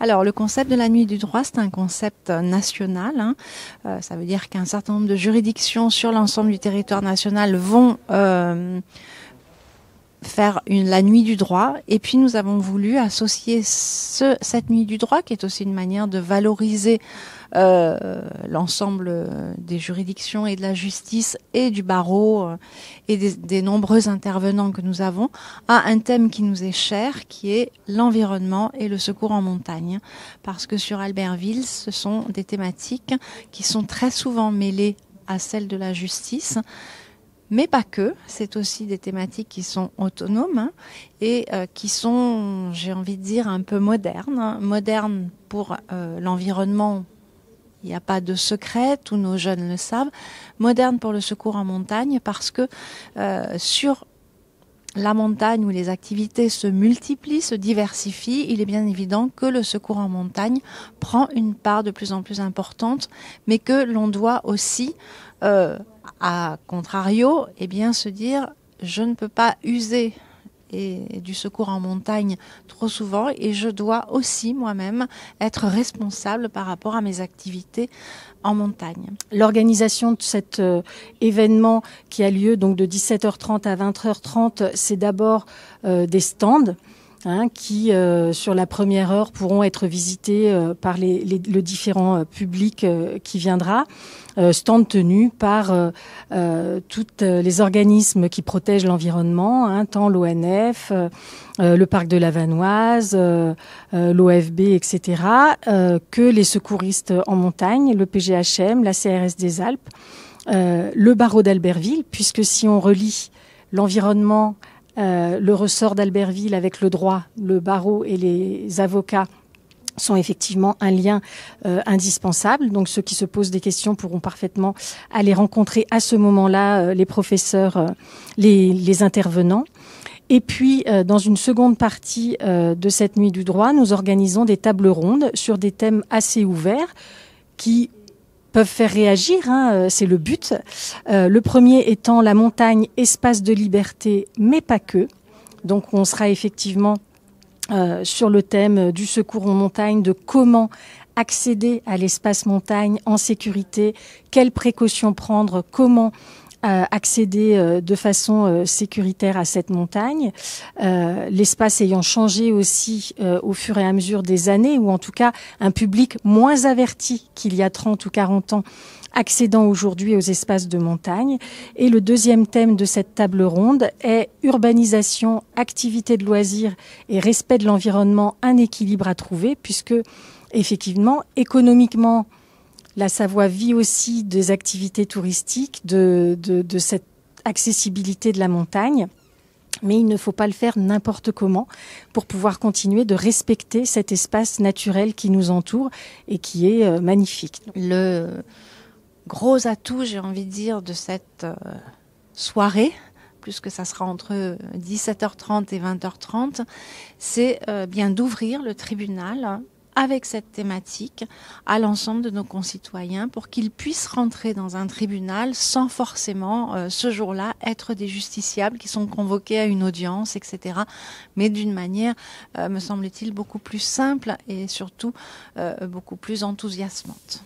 Alors, le concept de la nuit du droit, c'est un concept national. Ça veut dire qu'un certain nombre de juridictions sur l'ensemble du territoire national vont faire la nuit du droit. Et puis, nous avons voulu associer cette nuit du droit, qui est aussi une manière de valoriser l'ensemble des juridictions et de la justice et du barreau et des nombreux intervenants que nous avons, à un thème qui nous est cher, qui est l'environnement et le secours en montagne. Parce que sur Albertville, ce sont des thématiques qui sont très souvent mêlées à celles de la justice, mais pas que. C'est aussi des thématiques qui sont autonomes et qui sont, j'ai envie de dire, un peu modernes. Modernes pour l'environnement. Il n'y a pas de secret, tous nos jeunes le savent. Moderne pour le secours en montagne parce que sur la montagne où les activités se multiplient, se diversifient, il est bien évident que le secours en montagne prend une part de plus en plus importante, mais que l'on doit aussi, à contrario, eh bien, se dire je ne peux pas user du secours en montagne trop souvent et je dois aussi moi-même être responsable par rapport à mes activités en montagne. L'organisation de cet événement qui a lieu donc de 17h30 à 20h30, c'est d'abord des stands qui, sur la première heure, pourront être visités par le différent public qui viendra. Stand tenu par tous les organismes qui protègent l'environnement, tant l'ONF, le parc de la Vanoise, l'OFB, etc., que les secouristes en montagne, le PGHM, la CRS des Alpes, le barreau d'Albertville, puisque si on relie l'environnement, le ressort d'Albertville avec le droit, le barreau et les avocats sont effectivement un lien indispensable. Donc ceux qui se posent des questions pourront parfaitement aller rencontrer à ce moment-là les professeurs, les intervenants. Et puis, dans une seconde partie de cette nuit du droit, nous organisons des tables rondes sur des thèmes assez ouverts qui peuvent faire réagir, c'est le but. Le premier étant la montagne, espace de liberté, mais pas que. Donc on sera effectivement sur le thème du secours en montagne, de comment accéder à l'espace montagne en sécurité, quelles précautions prendre, comment accéder de façon sécuritaire à cette montagne, l'espace ayant changé aussi au fur et à mesure des années, ou en tout cas un public moins averti qu'il y a 30 ou 40 ans accédant aujourd'hui aux espaces de montagne. Et le deuxième thème de cette table ronde est urbanisation, activité de loisirs et respect de l'environnement, un équilibre à trouver, puisque effectivement, économiquement, la Savoie vit aussi des activités touristiques, de cette accessibilité de la montagne. Mais il ne faut pas le faire n'importe comment pour pouvoir continuer de respecter cet espace naturel qui nous entoure et qui est magnifique. Le gros atout, j'ai envie de dire, de cette soirée, puisque ça sera entre 17h30 et 20h30, c'est bien d'ouvrir le tribunal avec cette thématique à l'ensemble de nos concitoyens pour qu'ils puissent rentrer dans un tribunal sans forcément ce jour-là être des justiciables qui sont convoqués à une audience, etc. Mais d'une manière, me semble-t-il, beaucoup plus simple et surtout beaucoup plus enthousiasmante.